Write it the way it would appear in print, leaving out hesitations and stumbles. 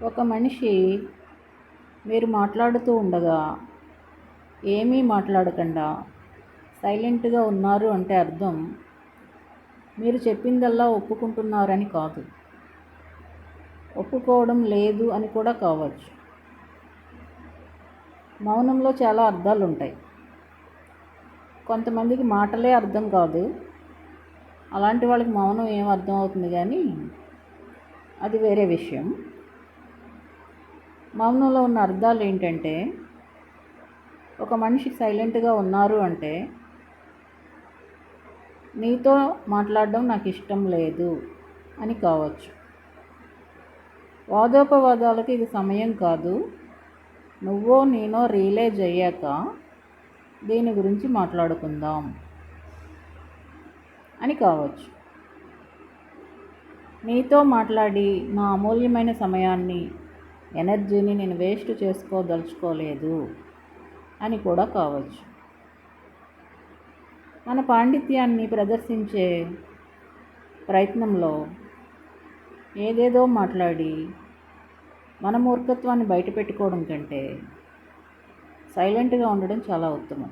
ఒక మనిషి మీరు మాట్లాడుతూ ఉండగా ఏమీ మాట్లాడకుండా సైలెంట్గా ఉన్నారు అంటే అర్థం మీరు చెప్పిందల్లా ఒప్పుకుంటున్నారని కాదు, ఒప్పుకోవడం లేదు అని కూడా కావచ్చు. మౌనంలో చాలా అర్థాలు ఉంటాయి. కొంతమందికి మాటలే అర్థం కాదు, అలాంటి వాళ్ళకి మౌనం ఏం అర్థం అవుతుంది, కానీ అది వేరే విషయం. మౌనంలో ఉన్న అర్థాలు ఏంటంటే, ఒక మనిషి సైలెంట్గా ఉన్నారు అంటే నీతో మాట్లాడడం నాకు ఇష్టం లేదు అని కావచ్చు. వాదోపవాదాలకు ఇది సమయం కాదు, నువ్వో నేనో రియలైజ్ అయ్యాక దీని గురించి మాట్లాడుకుందాం అని కావచ్చు. నీతో మాట్లాడి నా అమూల్యమైన సమయాన్ని, ఎనర్జీని నేను వేస్ట్ చేసుకోదలుచుకోలేదు అని కూడా కావచ్చు. మన పాండిత్యాన్ని ప్రదర్శించే ప్రయత్నంలో ఏదేదో మాట్లాడి మన మూర్ఖత్వాన్ని బయటపెట్టుకోవడం కంటే సైలెంట్గా ఉండడం చాలా ఉత్తమం.